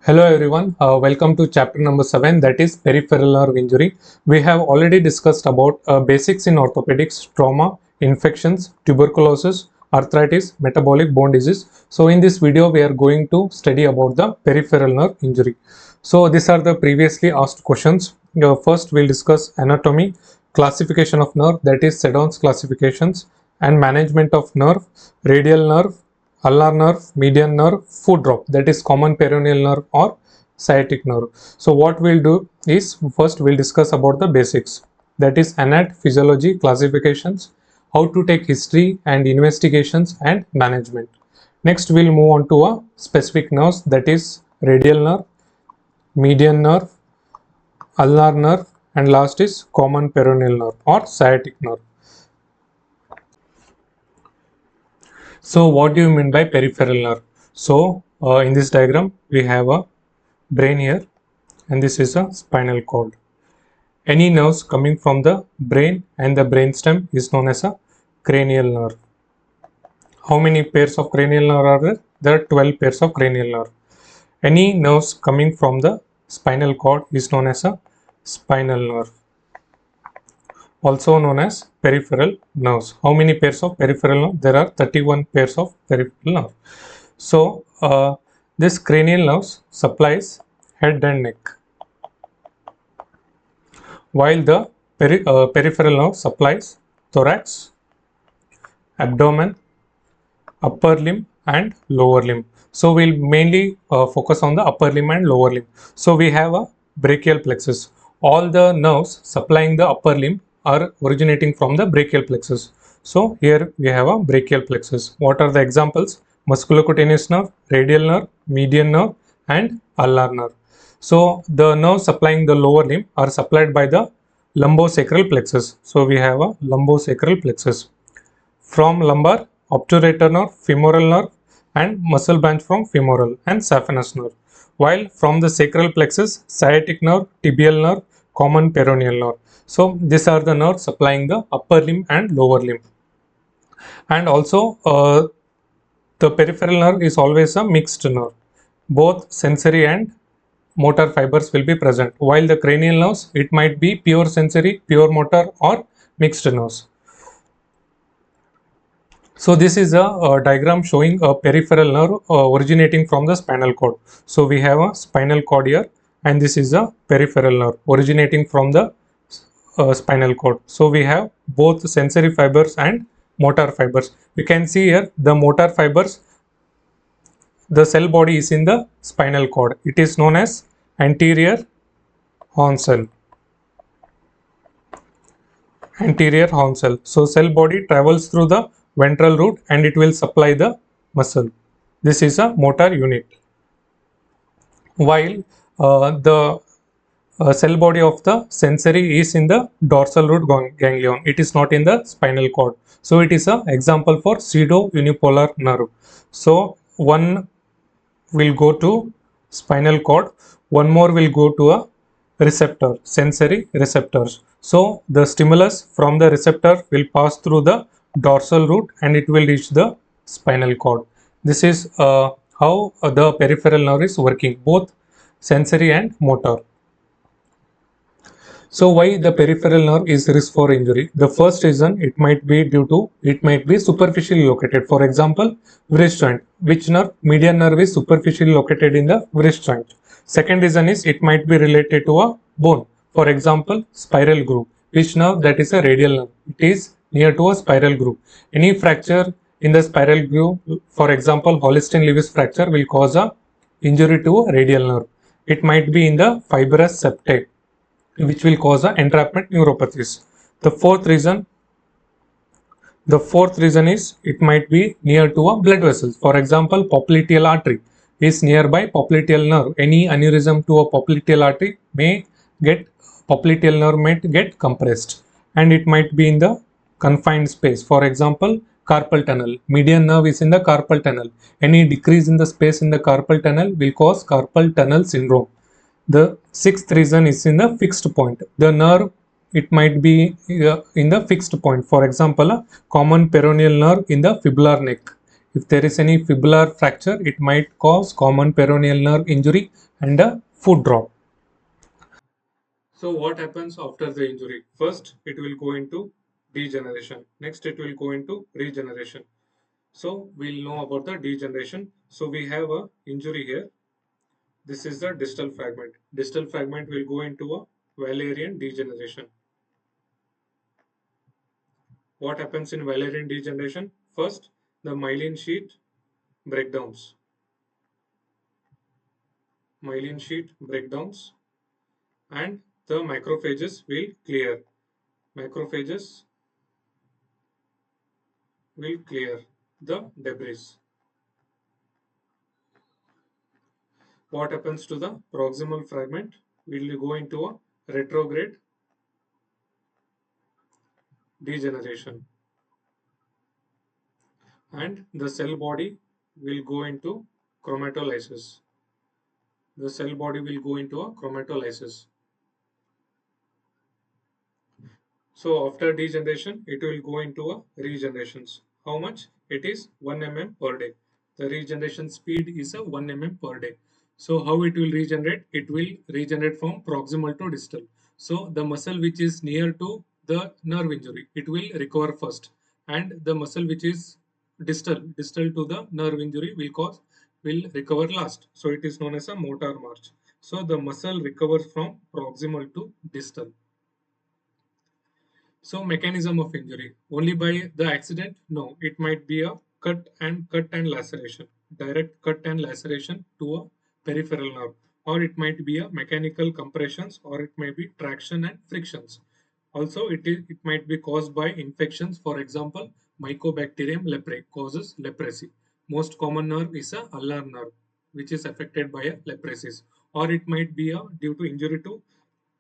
Hello everyone, welcome to chapter number 7, that is peripheral nerve injury. We have already discussed about basics in orthopedics, trauma, infections, tuberculosis, arthritis, metabolic bone disease. So in this video we are going to study about the peripheral nerve injury. So these are the previously asked questions. First we'll discuss anatomy, classification of nerve, that is Seddon's classifications, and management of nerve, radial nerve, ulnar nerve, median nerve, foot drop, that is common peroneal nerve or sciatic nerve. So what we'll do is first we'll discuss about the basics, that is anat, physiology, classifications, how to take history and investigations and management. Next we'll move on to a specific nerves, that is radial nerve, median nerve, ulnar nerve, and last is common peroneal nerve or sciatic nerve. So what do you mean by peripheral nerve? So in this diagram we have a brain here and this is a spinal cord. Any nerves coming from the brain and the brainstem is known as a cranial nerve. How many pairs of cranial nerve are there? There are 12 pairs of cranial nerve. Any nerves coming from the spinal cord is known as a spinal nerve, also known as peripheral nerves. How many pairs of peripheral nerve? There are 31 pairs of peripheral nerve. So this cranial nerves supplies head and neck, while the peripheral nerve supplies thorax, abdomen, upper limb and lower limb. So we'll mainly focus on the upper limb and lower limb. So we have a brachial plexus. All the nerves supplying the upper limb are originating from the brachial plexus. So here we have a brachial plexus. What are the examples? Musculocutaneous nerve, radial nerve, median nerve and ulnar nerve. So the nerves supplying the lower limb are supplied by the lumbosacral plexus. So we have a lumbosacral plexus. From lumbar, obturator nerve, femoral nerve and muscle branch from femoral and saphenous nerve. While from the sacral plexus, sciatic nerve, tibial nerve, common peroneal nerve. So these are the nerves supplying the upper limb and lower limb. And also the peripheral nerve is always a mixed nerve. Both sensory and motor fibers will be present. While the cranial nerves, it might be pure sensory, pure motor or mixed nerves. So this is a diagram showing a peripheral nerve originating from the spinal cord. So we have a spinal cord here and this is a peripheral nerve originating from the spinal cord. So we have both sensory fibers and motor fibers. You can see here the motor fibers, the cell body is in the spinal cord. It is known as anterior horn cell. Anterior horn cell. So cell body travels through the ventral root and it will supply the muscle. This is a motor unit. While the cell body of the sensory is in the dorsal root ganglion. It is not in the spinal cord. So it is an example for pseudo-unipolar nerve. So one will go to spinal cord, one more will go to a receptor, sensory receptors. So the stimulus from the receptor will pass through the dorsal root and it will reach the spinal cord. This is how the peripheral nerve is working, both sensory and motor. So why the peripheral nerve is risk for injury? The first reason, it might be superficially located. For example, wrist joint. Which nerve? Median nerve is superficially located in the wrist joint. Second reason is it might be related to a bone. For example, spiral groove. Which nerve? That is a radial nerve. It is near to a spiral groove. Any fracture in the spiral groove, for example, Holstein-Lewis fracture, will cause a injury to a radial nerve. It might be in the fibrous septate, which will cause a entrapment neuropathies. The fourth reason is it might be near to a blood vessel. For example, popliteal artery is nearby popliteal nerve. Any aneurysm to a popliteal artery popliteal nerve may get compressed and it might be in the confined space. For example, carpal tunnel. Median nerve is in the carpal tunnel. Any decrease in the space in the carpal tunnel will cause carpal tunnel syndrome. The sixth reason is in the fixed point. The nerve, it might be in the fixed point. For example, a common peroneal nerve in the fibular neck. If there is any fibular fracture, it might cause common peroneal nerve injury and a foot drop. So what happens after the injury? First, it will go into degeneration. Next, it will go into regeneration. So we'll know about the degeneration. So we have a injury here. This is the distal fragment. Distal fragment will go into a Wallerian degeneration. What happens in Wallerian degeneration? First, the myelin sheath breakdowns. Myelin sheath breakdowns and the macrophages will clear. Macrophages will clear the debris. What happens to the proximal fragment? We will go into a retrograde degeneration and the cell body will go into chromatolysis. The cell body will go into a chromatolysis. So after degeneration, it will go into a regenerations. How much? It is 1 mm per day. The regeneration speed is a 1 mm per day. So how it will regenerate? It will regenerate from proximal to distal. So the muscle which is near to the nerve injury, it will recover first. And the muscle which is distal to the nerve injury will recover last. So it is known as a motor march. So the muscle recovers from proximal to distal. So mechanism of injury only by the accident? No, it might be a cut and laceration, direct cut and laceration to a peripheral nerve, or it might be a mechanical compressions, or it may be traction and frictions. Also, it might be caused by infections. For example, Mycobacterium leprae causes leprosy. Most common nerve is a ulnar nerve, which is affected by a leprosy, or it might be a due to injury to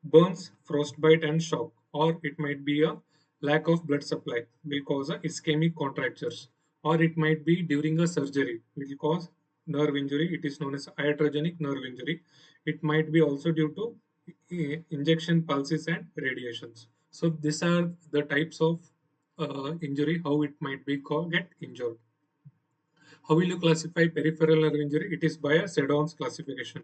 burns, frostbite and shock, or it might be a lack of blood supply will cause a ischemic contractures, or it might be during a surgery will cause nerve injury. It is known as iatrogenic nerve injury. It might be also due to injection pulses and radiations. So these are the types of injury, how it might be get injured. How will you classify peripheral nerve injury? It is by a Seddon's classification.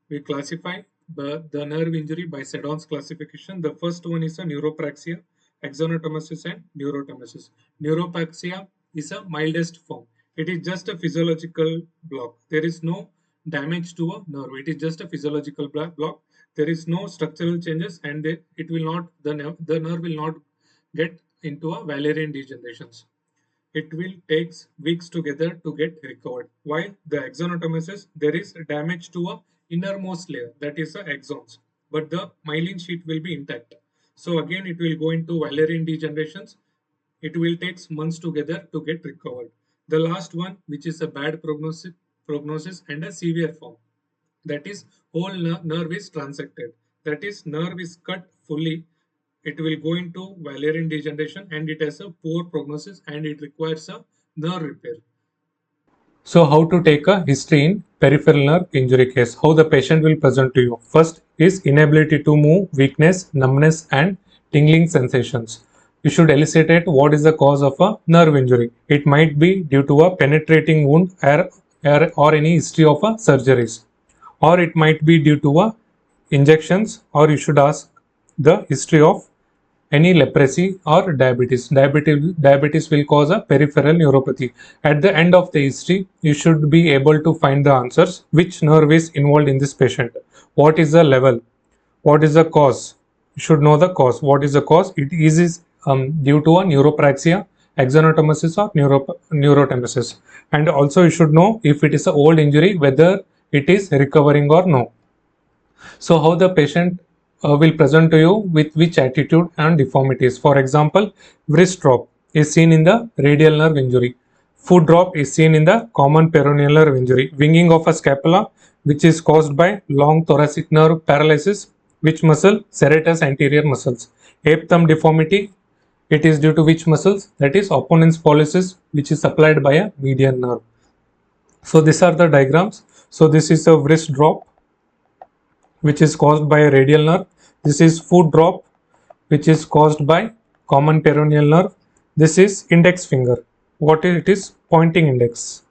We classify the nerve injury by Seddon's classification. The first one is a neuropraxia, axonotmesis and neurotmesis. Neuropraxia is a mildest form. It is just a physiological block. There is no damage to a nerve. It is just a physiological block. There is no structural changes, and it will not the nerve will not get into a Wallerian degenerations. It will takes weeks together to get recovered. While the axonotmesis, there is damage to a innermost layer, that is the axons, but the myelin sheath will be intact. So again, it will go into Wallerian degenerations. It will take months together to get recovered. The last one, which is a bad prognosis and a severe form, that is whole nerve is transected. That is nerve is cut fully. It will go into Wallerian degeneration and it has a poor prognosis and it requires a nerve repair. So how to take a history in peripheral nerve injury case? How the patient will present to you? First is inability to move, weakness, numbness and tingling sensations. You should elucidate what is the cause of a nerve injury. It might be due to a penetrating wound or any history of a surgeries, or it might be due to a injections, or you should ask the history of any leprosy or diabetes. Diabetes will cause a peripheral neuropathy. At the end of the history, you should be able to find the answers. Which nerve is involved in this patient? What is the level? What is the cause? You should know the cause. What is the cause? It is due to a neuropraxia, axonotmesis or neurotmesis. And also you should know if it is an old injury, whether it is recovering or no. So how the patient will present to you with which attitude and deformities. For example, wrist drop is seen in the radial nerve injury. Foot drop is seen in the common peroneal nerve injury. Winging of a scapula, which is caused by long thoracic nerve paralysis. Which muscle? Serratus anterior muscles. Ape thumb deformity, it is due to which muscles? That is opponent's pollicis, which is supplied by a median nerve. So these are the diagrams. So this is a wrist drop, which is caused by a radial nerve. This is foot drop, which is caused by common peroneal nerve. This is index finger. What it is? pointing index,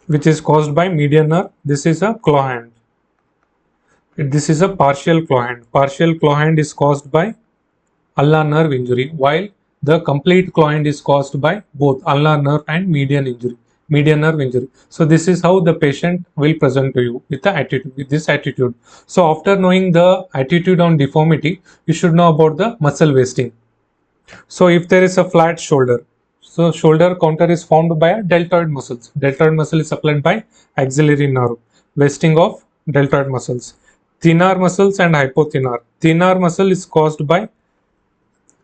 which is caused by median nerve. This is a claw hand. This is a partial claw hand. Partial claw hand is caused by ulnar nerve injury, while the complete claw hand is caused by both ulnar nerve and median nerve injury. So this is how the patient will present to you with the attitude, with this attitude. So after knowing the attitude on deformity, you should know about the muscle wasting. So if there is a flat shoulder, so shoulder counter is formed by a deltoid muscles. Deltoid muscle is supplied by axillary nerve, wasting of deltoid muscles. Thenar muscles and hypothenar. Thenar muscle is caused by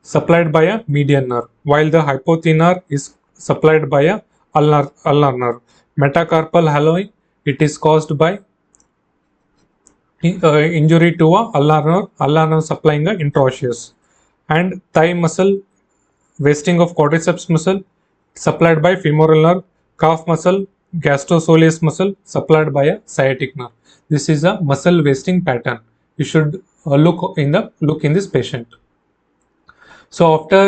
supplied by a median nerve, while the hypothenar is supplied by a ulnar nerve. Metacarpal hallowing, it is caused by injury to a ulnar nerve supplying a intraosseous. And thigh muscle, wasting of quadriceps muscle supplied by femoral nerve. Calf muscle, gastrocsoleus muscle supplied by a sciatic nerve. This is a muscle wasting pattern. You should look in this patient. So after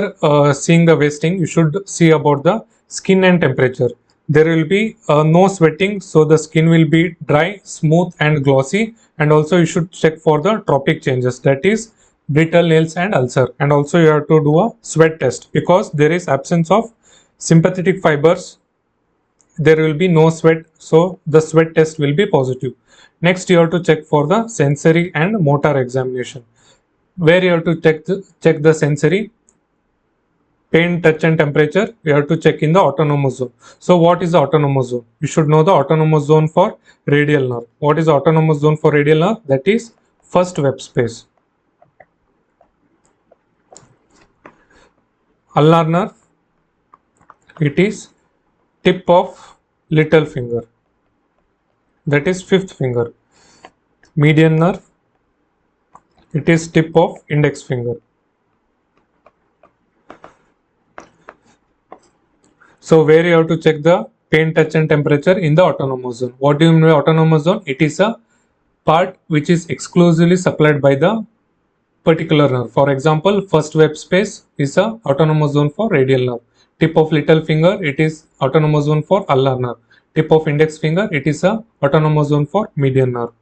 seeing the wasting, you should see about the skin and temperature. There will be no sweating, so the skin will be dry, smooth and glossy, and also you should check for the tropic changes, that is brittle nails and ulcer. And also you have to do a sweat test, because there is absence of sympathetic fibers, there will be no sweat, so the sweat test will be positive. Next you have to check for the sensory and motor examination, where you have to check the sensory. Pain, touch and temperature, you have to check in the autonomous zone. So what is the autonomous zone? You should know the autonomous zone for radial nerve. What is the autonomous zone for radial nerve? That is first web space. Ulnar nerve, it is tip of little finger, that is fifth finger. Median nerve, it is tip of index finger. So where you have to check the pain, touch and temperature? In the autonomous zone. What do you mean by autonomous zone? It is a part which is exclusively supplied by the particular nerve. For example, first web space is a autonomous zone for radial nerve. Tip of little finger, it is autonomous zone for ulnar nerve. Tip of index finger, it is a autonomous zone for median nerve.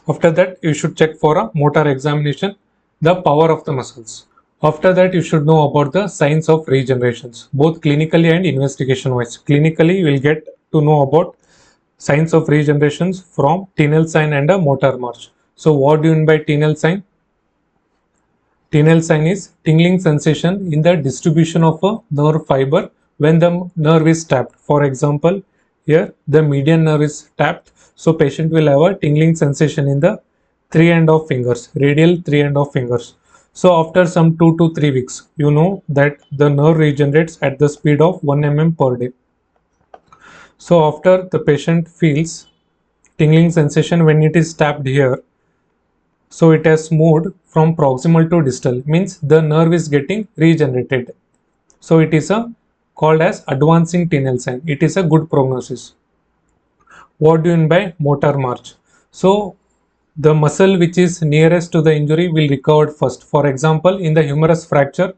After that, you should check for a motor examination, the power of the muscles. After that, you should know about the signs of regenerations, both clinically and investigation wise. Clinically, you will get to know about signs of regenerations from Tinel sign and a motor march. So what do you mean by Tinel sign? Tinel sign is tingling sensation in the distribution of a nerve fiber when the nerve is tapped. For example, here the median nerve is tapped, so patient will have a tingling sensation in the 3.5 fingers, radial 3.5 fingers. So after some 2 to 3 weeks, you know that the nerve regenerates at the speed of 1 mm per day. So after the patient feels tingling sensation when it is tapped here, so it has moved from proximal to distal, means the nerve is getting regenerated. So it is called as advancing Tinel sign. It is a good prognosis. What do you mean by motor march? So the muscle which is nearest to the injury will recover first. For example, in the humerus fracture,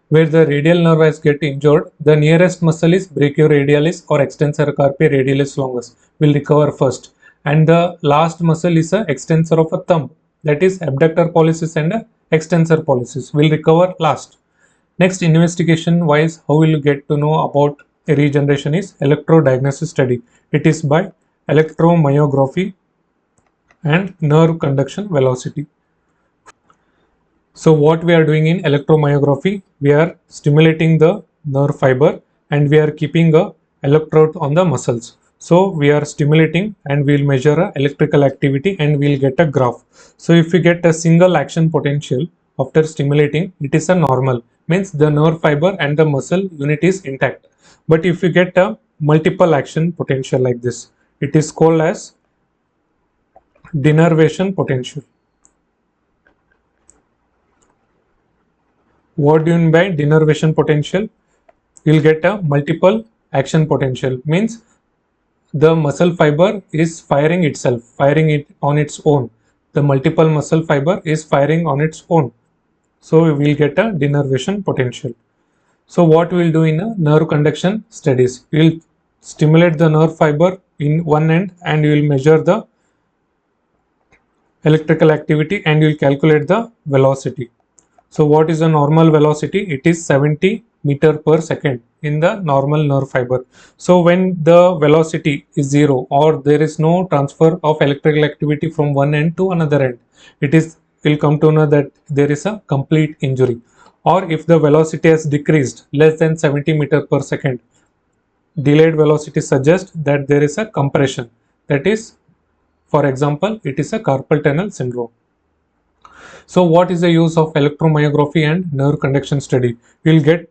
where the radial nerve has get injured, the nearest muscle is brachioradialis or extensor carpi radialis longus will recover first, and the last muscle is a extensor of a thumb, that is abductor pollicis and extensor pollicis will recover last. Next, investigation wise, how will you get to know about regeneration is electrodiagnosis study. It is by electromyography and nerve conduction velocity. So what we are doing in electromyography, we are stimulating the nerve fiber and we are keeping a electrode on the muscles. So we are stimulating and we will measure a electrical activity and we will get a graph. So if we get a single action potential after stimulating, it is a normal, means the nerve fiber and the muscle unit is intact. But if you get a multiple action potential like this, it is called as denervation potential. What do you mean by denervation potential? You will get a multiple action potential, means the muscle fiber is firing itself, firing it on its own. The multiple muscle fiber is firing on its own. So we will get a denervation potential. So what we will do in a nerve conduction studies, we will stimulate the nerve fiber in one end and we will measure the electrical activity and you will calculate the velocity. So what is the normal velocity? It is 70 meter per second in the normal nerve fiber. So when the velocity is zero or there is no transfer of electrical activity from one end to another end, it is will come to know that there is a complete injury. Or if the velocity has decreased less than 70 meter per second, delayed velocity suggests that there is a compression. That is, for example, it is a carpal tunnel syndrome. So what is the use of electromyography and nerve conduction study? We will get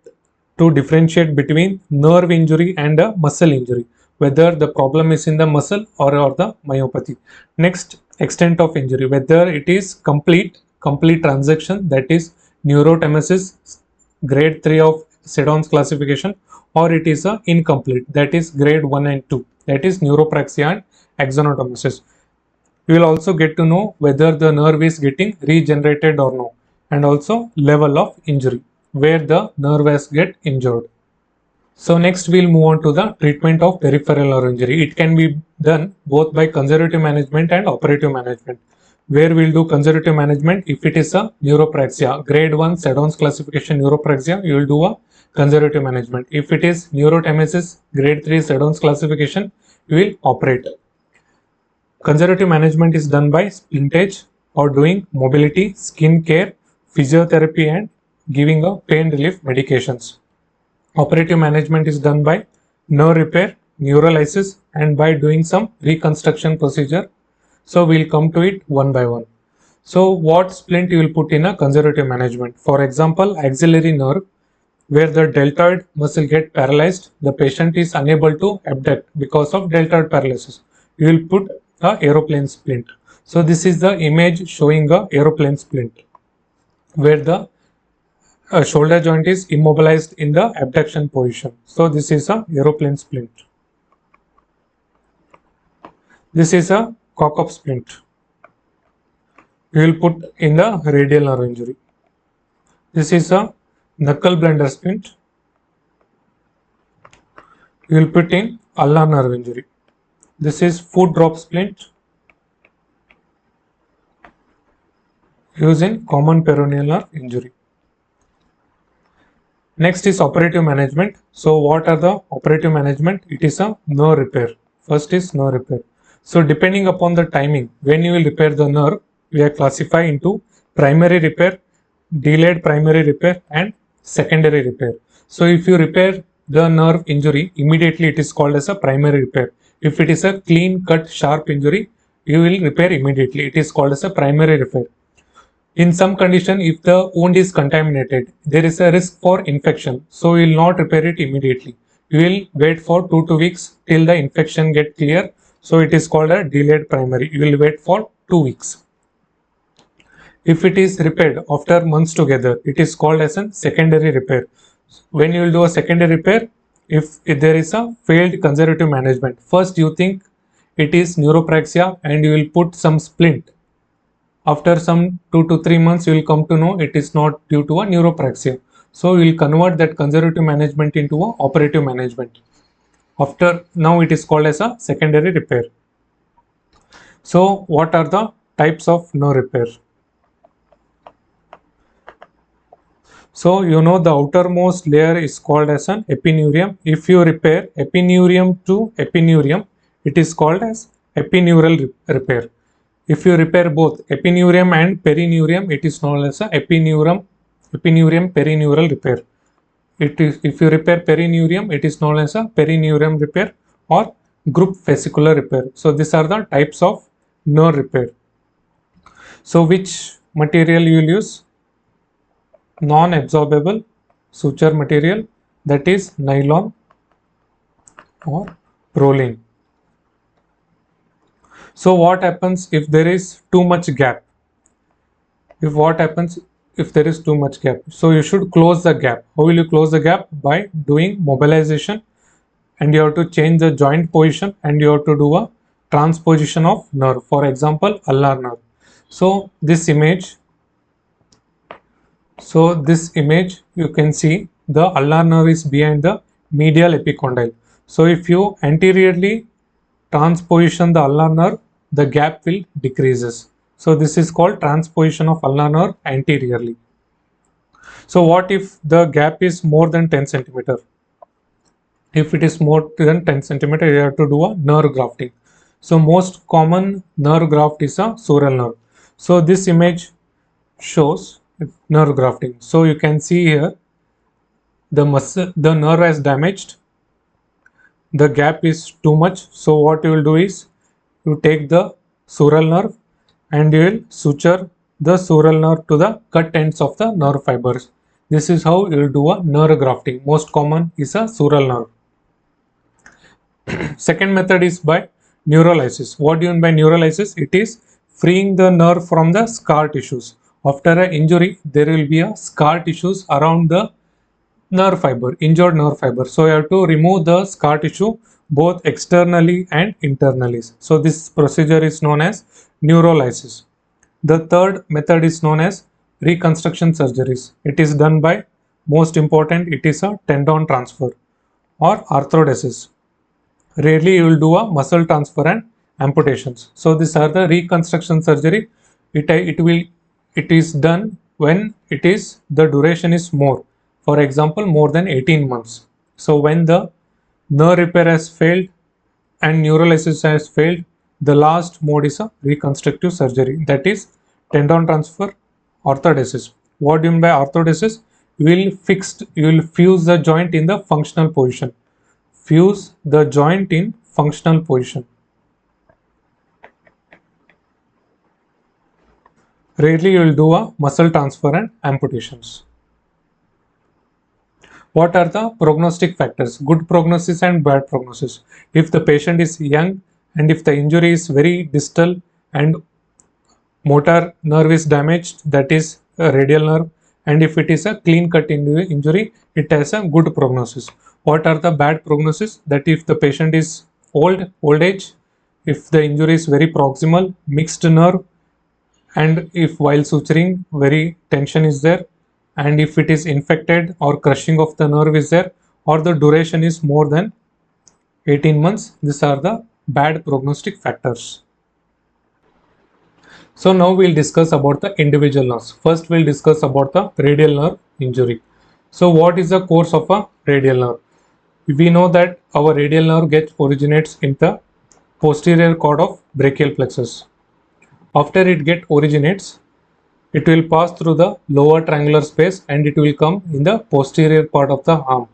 to differentiate between nerve injury and a muscle injury, whether the problem is in the muscle or the myopathy. Next, extent of injury, whether it is complete transaction, that is Neurotmesis grade 3 of Seddon's classification, or it is a incomplete, that is grade 1 and 2, that is Neuropraxia and Axonotmesis. We will also get to know whether the nerve is getting regenerated or no, and also level of injury, where the nerve has get injured. So next we'll move on to the treatment of peripheral nerve injury. It can be done both by conservative management and operative management. Where we'll do conservative management if it is a neuropraxia, grade 1 Seddon's classification neuropraxia, you will do a conservative management. If it is neurotmesis, grade 3 Seddon's classification, you will operate. Conservative management is done by splintage or doing mobility, skin care, physiotherapy and giving a pain relief medications. Operative management is done by nerve repair, neurolysis and by doing some reconstruction procedure. So we'll come to it one by one. So what splint you will put in a conservative management? For example, axillary nerve, where the deltoid muscle get paralyzed, the patient is unable to abduct because of deltoid paralysis. You will put a aeroplane splint. So this is the image showing a aeroplane splint, where the shoulder joint is immobilized in the abduction position. So this is a aeroplane splint. This is a cock-up splint. We will put in the radial nerve injury. This is a knuckle blender splint. We will put in ulnar nerve injury. This is foot drop splint used in common peroneal nerve injury. Next is operative management. So what are the operative management? It is a nerve repair. First is nerve repair. So depending upon the timing when you will repair the nerve, we are classified into primary repair, delayed primary repair and secondary repair. So if you repair the nerve injury immediately, it is called as a primary repair. If it is a clean cut sharp injury, you will repair immediately. It is called as a primary repair. In some condition, if the wound is contaminated, there is a risk for infection. So you will not repair it immediately. You will wait for 2 to weeks till the infection get clear. So it is called a delayed primary. You will wait for 2 weeks. If it is repaired after months together, it is called as a secondary repair. When you will do a secondary repair, if there is a failed conservative management, first you think it is neuropraxia and you will put some splint. After some 2 to 3 months, you will come to know it is not due to a neuropraxia. So you will convert that conservative management into a operative management. Now it is called as a secondary repair. So what are the types of nerve repair? So you know the outermost layer is called as an epineurium. If you repair epineurium to epineurium, it is called as epineural repair. If you repair both epineurium and perineurium, it is known as a epineurium perineural repair. If you repair perineurium, it is known as a perineurium repair or group fascicular repair. So these are the types of nerve repair. So which material you will use? Non-absorbable suture material, that is nylon or proline. So what happens if there is too much gap? What happens if there is too much gap? So you should close the gap. How will you close the gap? By doing mobilization, and you have to change the joint position and you have to do a transposition of nerve. For example, ulnar nerve. So this image So this image you can see the ulnar nerve is behind the medial epicondyle. So if you anteriorly transposition the ulnar nerve, the gap will decreases. So this is called transposition of ulnar nerve anteriorly. So what if the gap is more than 10 centimeter? If it is more than 10 centimeter, you have to do a nerve grafting. So most common nerve graft is a sural nerve. So this image shows nerve grafting. So you can see here the nerve is damaged, the gap is too much. So what you will do is you take the sural nerve and you will suture the sural nerve to the cut ends of the nerve fibers. This is how you will do a nerve grafting. Most common is a sural nerve. Second method is by neurolysis. What do you mean by neurolysis? It is freeing the nerve from the scar tissues. After an injury, there will be a scar tissues around the nerve fiber, injured nerve fiber. So you have to remove the scar tissue both externally and internally. So this procedure is known as neurolysis. The third method is known as reconstruction surgeries. It is done by, most important, it is a tendon transfer or arthrodesis. Rarely you will do a muscle transfer and amputations. So these are the reconstruction surgery. It is done when the duration is more. For example, more than 18 months. So when the nerve repair has failed and neurolysis has failed, the last mode is a reconstructive surgery. That is tendon transfer, orthodesis. What do you mean by orthodesis? You will fuse the joint in the functional position. Fuse the joint in functional position. Rarely you will do a muscle transfer and amputations. What are the prognostic factors? Good prognosis and bad prognosis. If the patient is young and if the injury is very distal and motor nerve is damaged, that is a radial nerve, and if it is a clean cut injury, it has a good prognosis. What are the bad prognosis? That if the patient is old age, if the injury is very proximal, mixed nerve, and if while suturing very tension is there, and if it is infected or crushing of the nerve is there, or the duration is more than 18 months, these are the bad prognostic factors. So now we'll discuss about the individual nerves. First we'll discuss about the radial nerve injury. So what is the course of a radial nerve? We know that our radial nerve originates in the posterior cord of brachial plexus. After it originates, it will pass through the lower triangular space and it will come in the posterior part of the arm.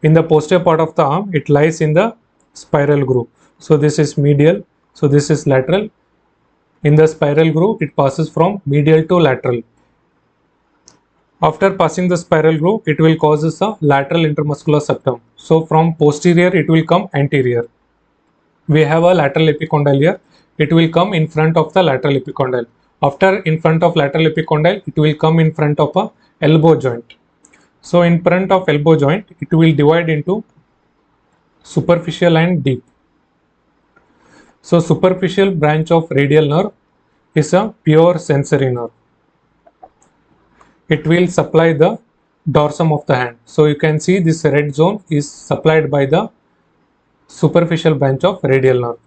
In the posterior part of the arm, it lies in the spiral groove. So this is medial, so this is lateral. In the spiral groove, it passes from medial to lateral. After passing the spiral groove, it will causes a lateral intermuscular septum. So from posterior, it will come anterior. We have a lateral epicondyle here. It will come in front of the lateral epicondyle. After in front of lateral epicondyle, it will come in front of a elbow joint. So in front of elbow joint, it will divide into superficial and deep. So superficial branch of radial nerve is a pure sensory nerve. It will supply the dorsum of the hand. So you can see this red zone is supplied by the superficial branch of radial nerve.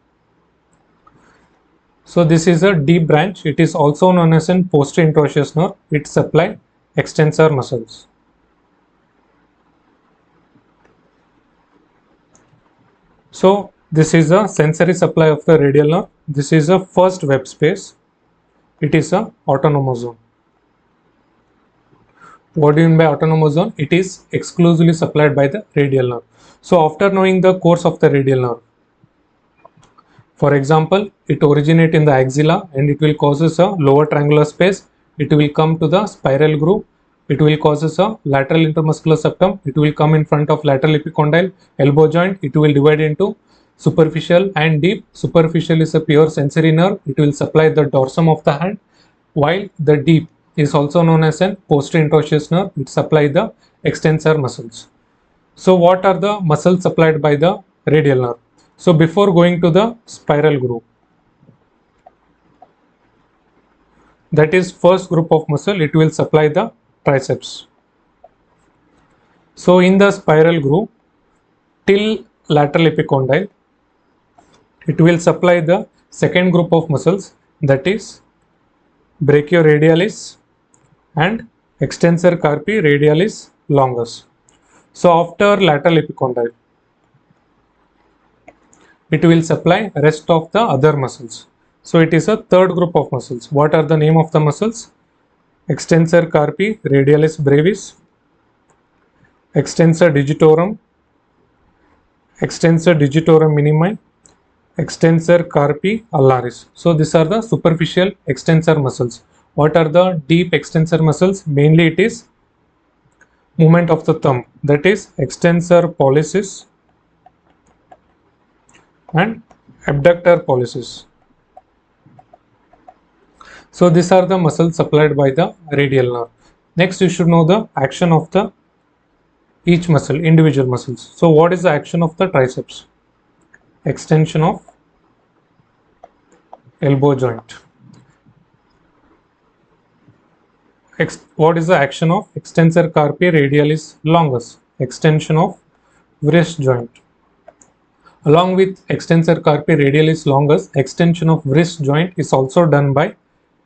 So this is a deep branch. It is also known as an posterior interosseous nerve. It supplies extensor muscles. So this is a sensory supply of the radial nerve. This is a first web space. It is a autonomous zone. What do you mean by autonomous zone? It is exclusively supplied by the radial nerve. So after knowing the course of the radial nerve, for example, it originates in the axilla and it will causes a lower triangular space. It will come to the spiral groove. It will causes a lateral intermuscular septum. It will come in front of lateral epicondyle, elbow joint. It will divide into superficial and deep. Superficial is a pure sensory nerve. It will supply the dorsum of the hand, while the deep is also known as an posterior interosseous nerve. It supplies the extensor muscles. So what are the muscles supplied by the radial nerve? So before going to the spiral groove, that is first group of muscle, it will supply the triceps. So in the spiral groove till lateral epicondyle, it will supply the second group of muscles, that is brachioradialis and extensor carpi radialis longus. So after lateral epicondyle, it will supply rest of the other muscles. So it is a third group of muscles. What are the name of the muscles? Extensor carpi radialis brevis, extensor digitorum, extensor digitorum minimi, extensor carpi ulnaris. So these are the superficial extensor muscles. What are the deep extensor muscles? Mainly it is movement of the thumb, that is extensor pollicis and abductor pollicis. So these are the muscles supplied by the radial nerve. Next you should know the action of the each muscle, individual muscles. So what is the action of the triceps? Extension of elbow joint. What is the action of extensor carpi radialis longus? Extension of wrist joint. Along with extensor carpi radialis longus, extension of wrist joint is also done by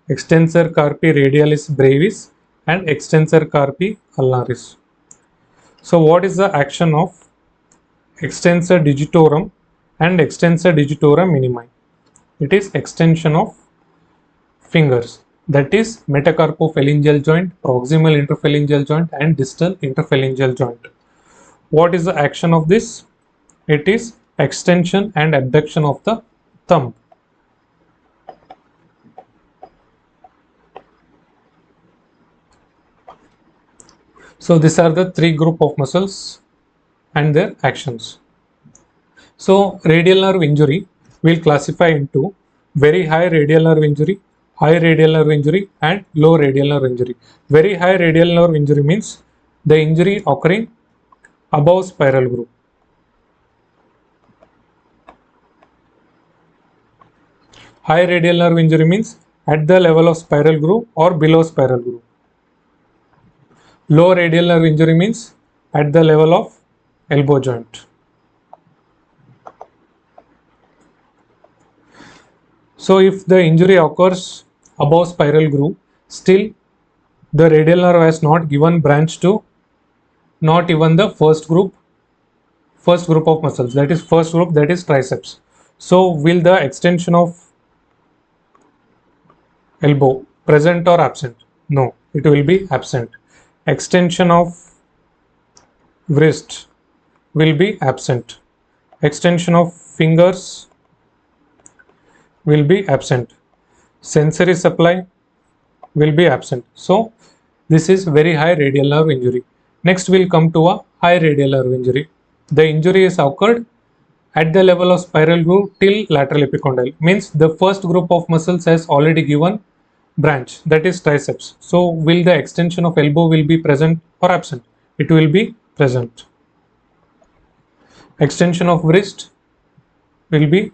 extensor carpi radialis brevis and extensor carpi ulnaris. So what is the action of extensor digitorum and extensor digitorum minimi? It is extension of fingers, that is metacarpophalangeal joint, proximal interphalangeal joint and distal interphalangeal joint. What is the action of this? It is extension and abduction of the thumb. So these are the three group of muscles and their actions. So radial nerve injury will classify into very high radial nerve injury, high radial nerve injury and low radial nerve injury. Very high radial nerve injury means the injury occurring above spiral groove. High radial nerve injury means at the level of spiral groove or below spiral groove. Low radial nerve injury means at the level of elbow joint. So if the injury occurs above spiral groove, still the radial nerve has not given branch to not even the first group of muscles, that is first group, that is triceps. So will the extension of elbow present or absent? No, it will be absent. Extension of wrist will be absent. Extension of fingers will be absent. Sensory supply will be absent. So this is very high radial nerve injury. Next we'll come to a high radial nerve injury. The injury is occurred at the level of spiral groove till lateral epicondyle, means the first group of muscles has already given branch, that is triceps. So will the extension of elbow will be present or absent? It will be present. Extension of wrist will be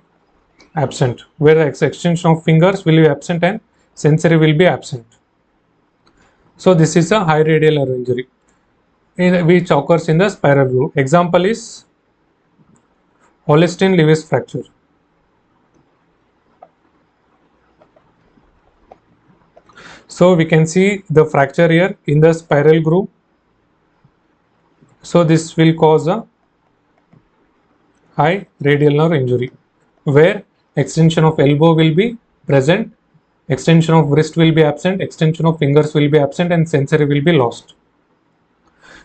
absent, whereas extension of fingers will be absent and sensory will be absent. So this is a high radial nerve injury which occurs in the spiral groove. Example is Holstein-Lewis fracture. So we can see the fracture here in the spiral groove. So this will cause a high radial nerve injury where extension of elbow will be present, extension of wrist will be absent, extension of fingers will be absent and sensory will be lost.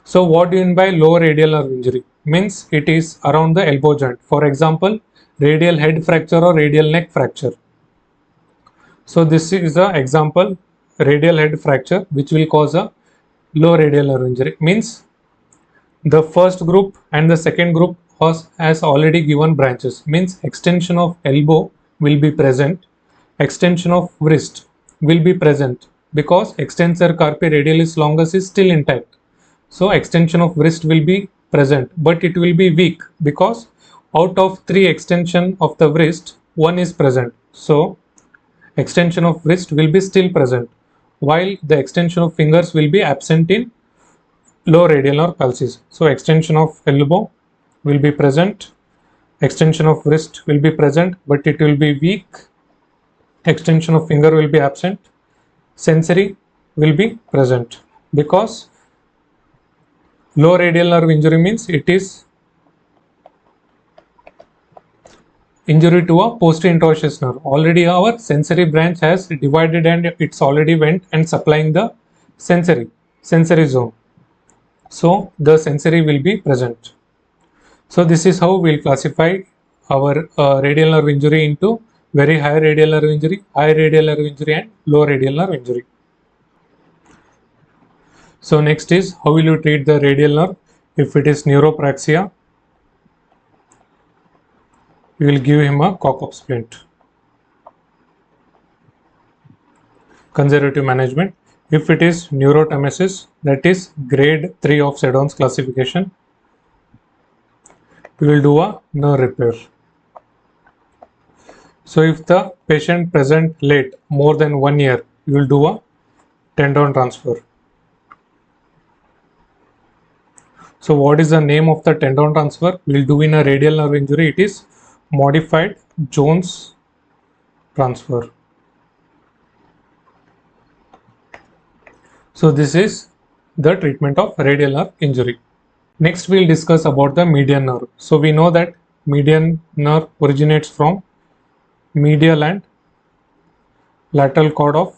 So what do you mean by low radial nerve injury? Means it is around the elbow joint. For example, radial head fracture or radial neck fracture. So this is the example, radial head fracture, which will cause a low radial nerve injury. Means the first group and the second group has already given branches. Means extension of elbow will be present, extension of wrist will be present because extensor carpi radialis longus is still intact. So extension of wrist will be present, but it will be weak because out of 3 extension of the wrist, 1 is present. So extension of wrist will be still present. while the extension of fingers will be absent in low radial nerve pulses. So extension of elbow will be present, extension of wrist will be present, but it will be weak. Extension of finger will be absent, sensory will be present, because low radial nerve injury means it is injury to a posterior interosseous nerve. Already our sensory branch has divided and it's already went and supplying the sensory zone. So the sensory will be present. So this is how we'll classify our radial nerve injury into very high radial nerve injury, high radial nerve injury and low radial nerve injury. So next is how will you treat the radial nerve? If it is neuropraxia, you will give him a cock-up splint. Conservative management. If it is neurotmesis, that is grade 3 of Seddon's classification, we will do a nerve repair. So if the patient present late more than 1 year, you will do a tendon transfer. So what is the name of the tendon transfer? We will do in a radial nerve injury. It is modified Jones transfer. So this is the treatment of radial nerve injury. Next we will discuss about the median nerve. So we know that median nerve originates from medial and lateral cord of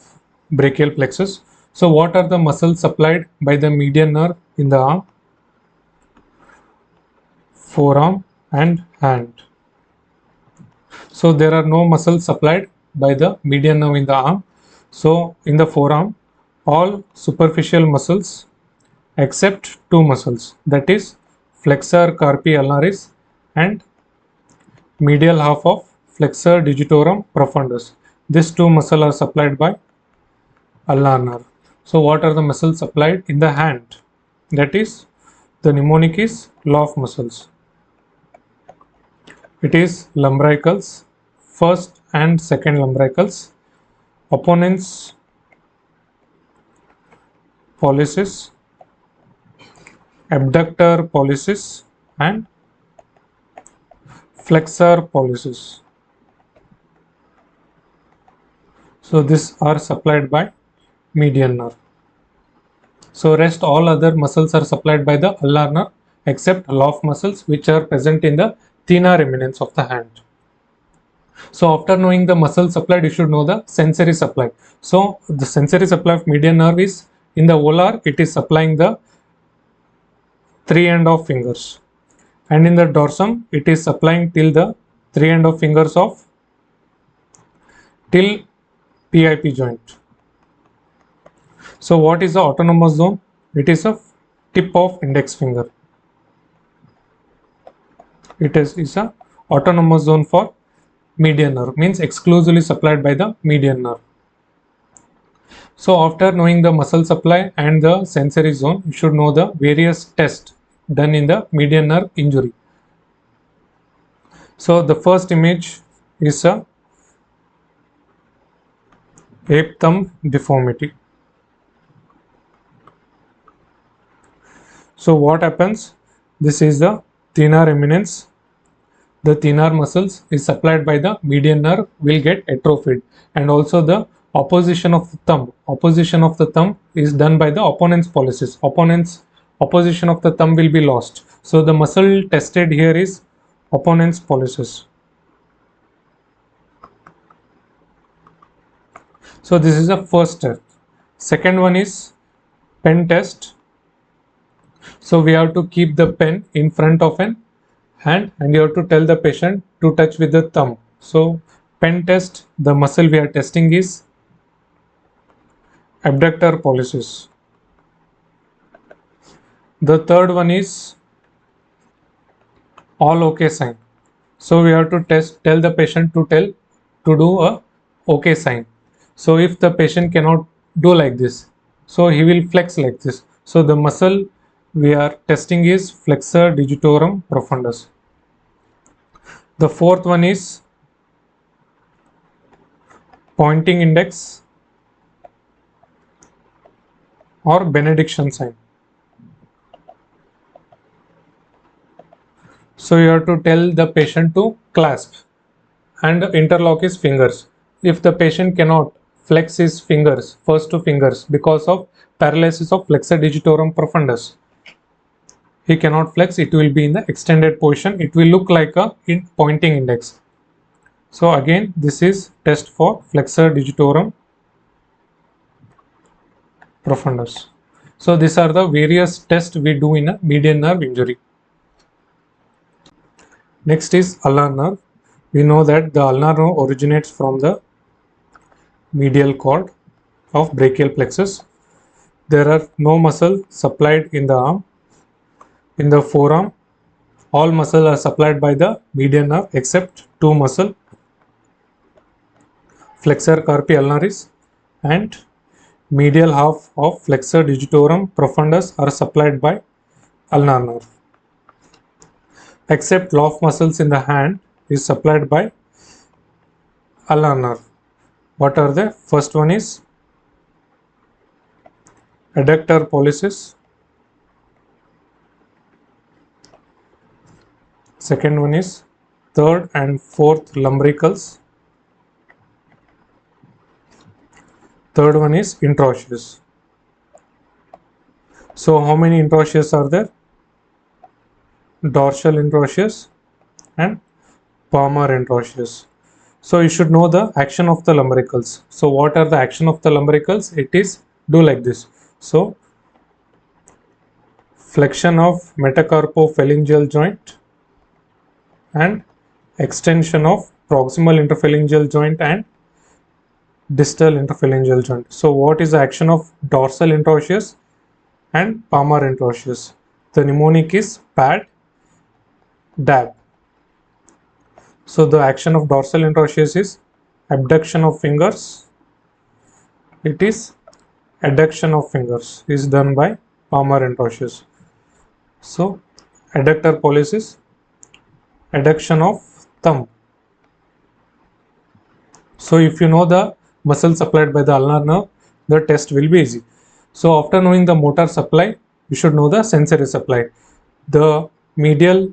brachial plexus. So what are the muscles supplied by the median nerve in the arm, forearm and hand? So there are no muscles supplied by the median nerve in the arm. So in the forearm, all superficial muscles except two muscles, that is flexor carpi ulnaris and medial half of flexor digitorum profundus. These two muscles are supplied by ulnar nerve. So what are the muscles supplied in the hand? That is the mnemonic is law of muscles. It is lumbricals, first and second lumbricals, opponents pollicis, abductor pollicis and flexor pollicis. So these are supplied by median nerve. So rest all other muscles are supplied by the ulnar nerve except law of muscles, which are present in the thenar eminence of the hand. So after knowing the muscle supplied, you should know the sensory supply. So the sensory supply of median nerve is in the volar, it is supplying the 3 end of fingers, and in the dorsum it is supplying till the 3 end of fingers of till PIP joint. So what is the autonomous zone? It is a tip of index finger. It is a autonomous zone for median nerve, means exclusively supplied by the median nerve. So after knowing the muscle supply and the sensory zone, you should know the various tests done in the median nerve injury. So the first image is a ape thumb deformity. So what happens? This is the thenar eminence. The thenar muscles is supplied by the median nerve will get atrophied, and also the opposition of the thumb. Opposition of the thumb is done by the opponent's pollicis. Opposition of the thumb will be lost. So the muscle tested here is opponent's pollicis. So this is the first test. Second one is pen test. So we have to keep the pen in front of an hand and you have to tell the patient to touch with the thumb. So pen test, the muscle we are testing is abductor pollicis. The third one is all okay sign. So we have to tell the patient to do a okay sign. So if the patient cannot do like this, so he will flex like this. So the muscle we are testing is flexor digitorum profundus. The fourth one is pointing index or benediction sign. So you have to tell the patient to clasp and interlock his fingers. If the patient cannot flex his fingers, first two fingers, because of paralysis of flexor digitorum profundus, he cannot flex, it will be in the extended position, it will look like a pointing index. So again, this is test for flexor digitorum profundus. So these are the various tests we do in a median nerve injury. Next is ulnar nerve. We know that the ulnar nerve originates from the medial cord of brachial plexus. There are no muscle supplied in the arm. In the forearm, all muscles are supplied by the median nerve except two muscles, flexor carpi ulnaris and medial half of flexor digitorum profundus are supplied by ulnar nerve. Except loft muscles in the hand is supplied by ulnar nerve. What are they? First one is adductor pollicis. Second one is third and fourth lumbricals. Third one is interosseous. So how many interosseous are there? Dorsal interosseous and palmar interosseous. So you should know the action of the lumbricals. So what are the action of the lumbricals? It is do like this. So flexion of metacarpophalangeal joint and extension of proximal interphalangeal joint and distal interphalangeal joint. So what is the action of dorsal interosseous and palmar interosseous? The mnemonic is pad, dab. So the action of dorsal interosseous is abduction of fingers. It is adduction of fingers is done by palmar interosseous. So adductor pollicis, adduction of thumb. So if you know the muscle supplied by the ulnar nerve, the test will be easy. So after knowing the motor supply, you should know the sensory supply. The medial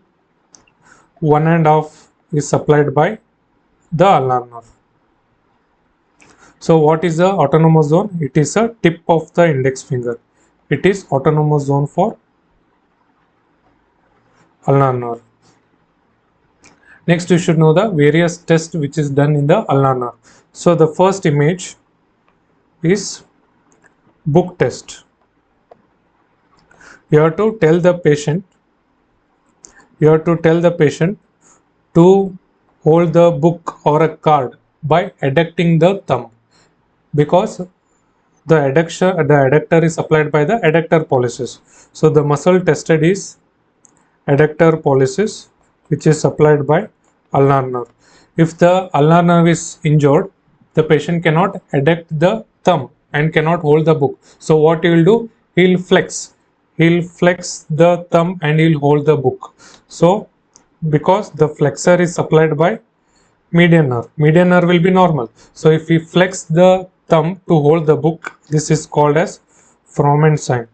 1.5 is supplied by the ulnar nerve. So what is the autonomous zone? It is a tip of the index finger. It is autonomous zone for ulnar nerve. Next, you should know the various tests which is done in the ulnar nerve. So the first image is book test. You have to tell the patient to hold the book or a card by adducting the thumb, because the adductor is supplied by the adductor pollicis. So the muscle tested is adductor pollicis, which is supplied by ulnar nerve. If the ulnar nerve is injured, the patient cannot adduct the thumb and cannot hold the book. So what he will do? He will flex the thumb and he will hold the book. So because the flexor is supplied by median nerve will be normal. So if we flex the thumb to hold the book, this is called as Froment sign.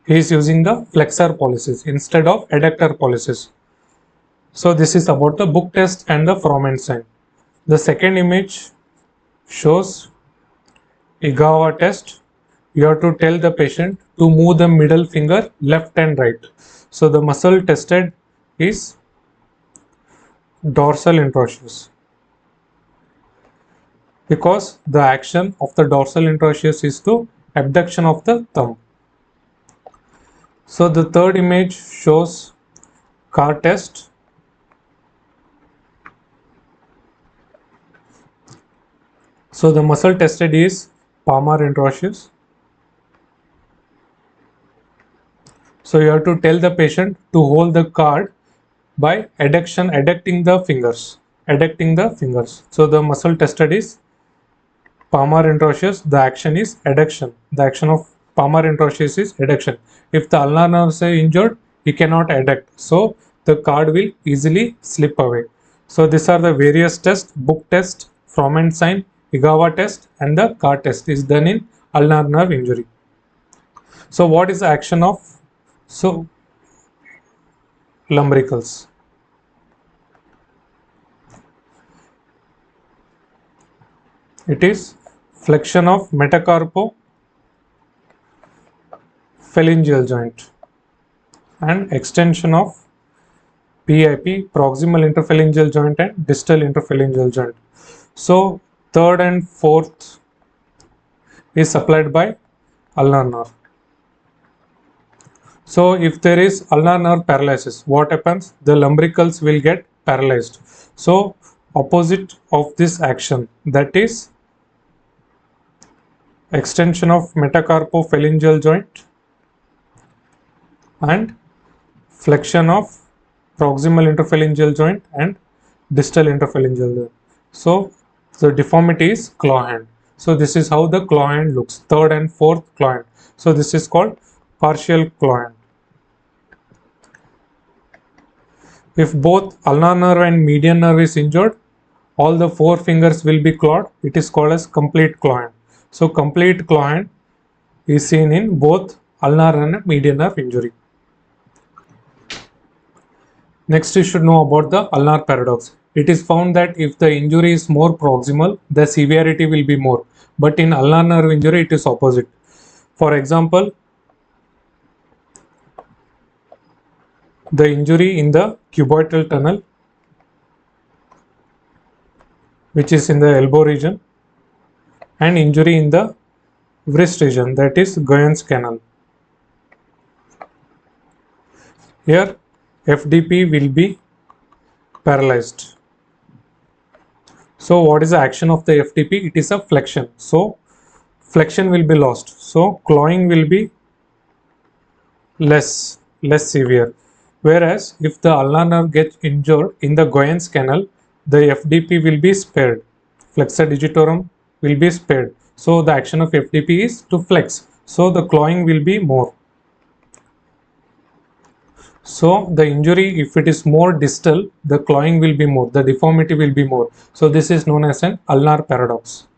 He is using the flexor pollicis instead of adductor pollicis. So this is about the book test and the Froment sign. The second image shows Igawa test. You have to tell the patient to move the middle finger left and right. So the muscle tested is dorsal interosseous, because the action of the dorsal interosseous is to abduction of the thumb. So the third image shows car test. So the muscle tested is palmar interosseous. So you have to tell the patient to hold the card by adducting the fingers. So the muscle tested is palmar interosseous. The action is adduction. The action of palmar interosseous is adduction. If the ulnar nerve is injured, he cannot adduct. So the card will easily slip away. So these are the various tests: book test, Froment sign, Igawa test and the Carr test is done in ulnar nerve injury. So what is the action of lumbricals? It is flexion of metacarpophalangeal joint and extension of PIP, proximal interphalangeal joint and distal interphalangeal joint. So third and fourth is supplied by ulnar nerve. So if there is ulnar nerve paralysis, what happens? The lumbricals will get paralyzed. So opposite of this action, that is extension of metacarpophalangeal joint and flexion of proximal interphalangeal joint and distal interphalangeal joint. So the deformity is claw hand. So this is how the claw hand looks, third and fourth claw hand. So this is called partial claw hand. If both ulnar nerve and median nerve is injured, all the four fingers will be clawed. It is called as complete claw hand. So complete claw hand is seen in both ulnar and median nerve injury. Next, you should know about the ulnar paradox. It is found that if the injury is more proximal, the severity will be more. But in ulnar nerve injury, it is opposite. For example, the injury in the cuboidal tunnel, which is in the elbow region, and injury in the wrist region, that is Goyen's canal. Here, FDP will be paralyzed. So what is the action of the FDP? It is a flexion. So flexion will be lost. So clawing will be less severe. Whereas if the ulnar nerve gets injured in the Goyen's canal, the FDP will be spared. Flexor digitorum will be spared. So the action of FDP is to flex. So the clawing will be more. So the injury, if it is more distal, the clawing will be more, the deformity will be more. So this is known as an ulnar paradox.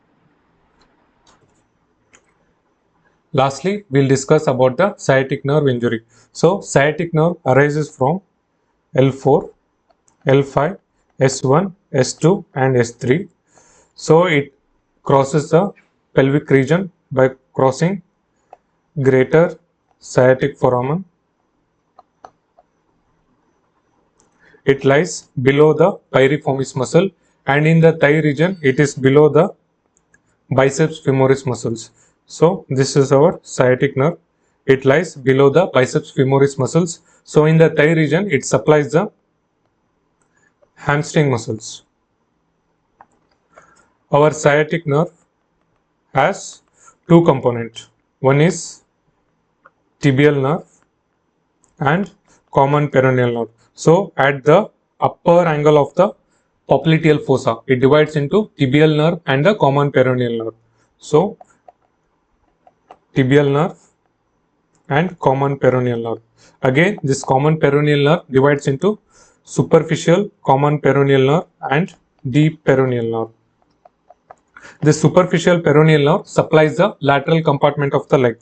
Lastly, we'll discuss about the sciatic nerve injury. So sciatic nerve arises from L4, L5, S1, S2 and S3. So it crosses the pelvic region by crossing greater sciatic foramen. It lies below the piriformis muscle, and in the thigh region it is below the biceps femoris muscles. So this is our sciatic nerve. It lies below the biceps femoris muscles. So in the thigh region it supplies the hamstring muscles. Our sciatic nerve has two components. One is tibial nerve and common peroneal nerve. So at the upper angle of the popliteal fossa, it divides into tibial nerve and the common peroneal nerve. So tibial nerve and common peroneal nerve. Again, this common peroneal nerve divides into superficial common peroneal nerve and deep peroneal nerve. The superficial peroneal nerve supplies the lateral compartment of the leg.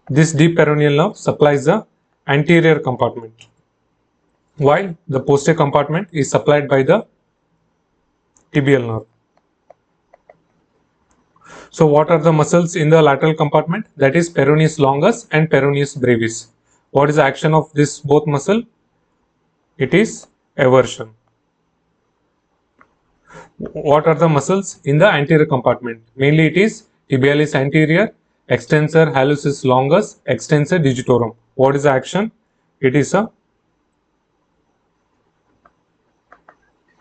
This deep peroneal nerve supplies the anterior compartment, while the posterior compartment is supplied by the tibial nerve. So what are the muscles in the lateral compartment? That is peroneus longus and peroneus brevis. What is the action of this both muscle? It is eversion. What are the muscles in the anterior compartment? Mainly it is tibialis anterior, extensor hallucis longus, extensor digitorum. What is the action? It is a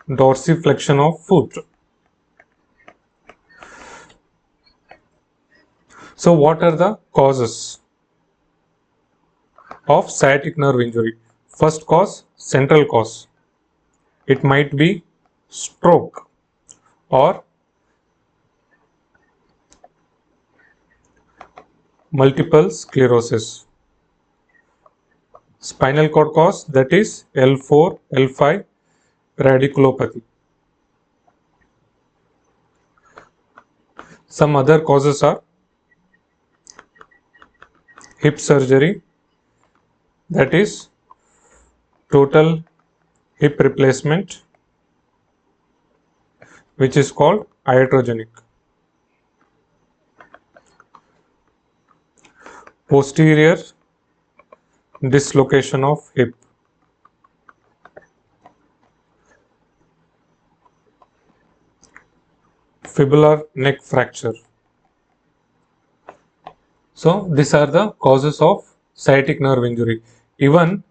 dorsiflexion of foot. So what are the causes of sciatic nerve injury? First cause, central cause. It might be stroke or multiple sclerosis. Spinal cord cause, that is L4, L5 radiculopathy. Some other causes are hip surgery, that is total hip replacement, which is called iatrogenic. Posterior dislocation of hip. Fibular neck fracture. So these are the causes of sciatic nerve injury. Even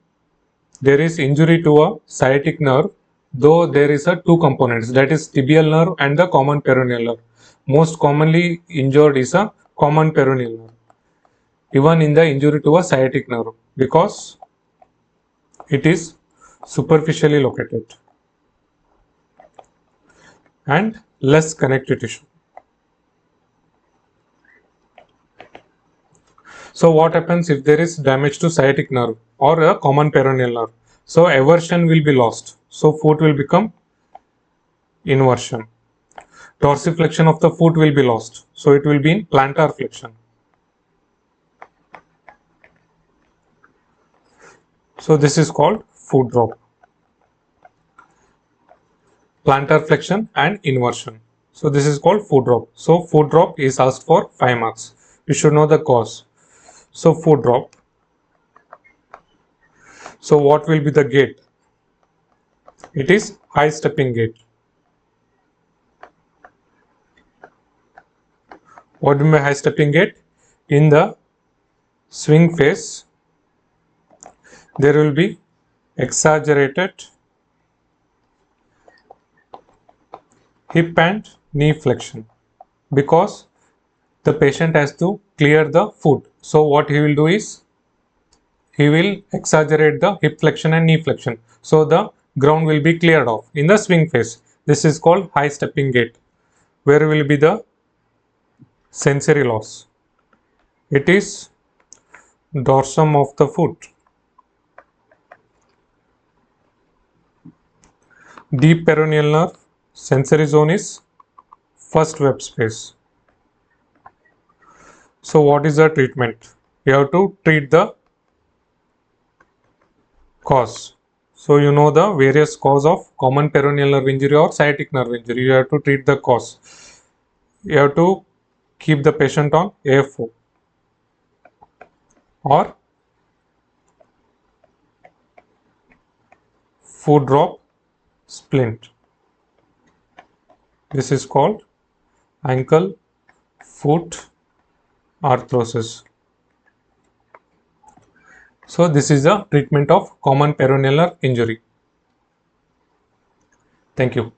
there is injury to a sciatic nerve, though there is a two components, that is tibial nerve and the common peroneal nerve. Most commonly injured is a common peroneal nerve, even in the injury to a sciatic nerve, because it is superficially located and less connective tissue. So what happens if there is damage to sciatic nerve or a common peroneal nerve? So eversion will be lost. So foot will become inversion. Dorsiflexion of the foot will be lost. So it will be in plantar flexion. So this is called foot drop. Plantar flexion and inversion. So this is called foot drop. So foot drop is asked for 5 marks. You should know the cause. So foot drop. So what will be the gait? It is high stepping gait. What do you mean by high stepping gait? In the swing phase, there will be exaggerated hip and knee flexion because the patient has to clear the foot. So what he will do is he will exaggerate the hip flexion and knee flexion. So the ground will be cleared off in the swing phase. This is called high stepping gait. Where will be the sensory loss? It is dorsum of the foot. Deep peroneal nerve sensory zone is first web space. So what is the treatment? You have to treat the cause. So you know the various cause of common peroneal nerve injury or sciatic nerve injury. You have to treat the cause. You have to keep the patient on AFO or foot drop splint. This is called ankle foot arthrosis. So this is the treatment of common peroneal nerve injury. Thank you.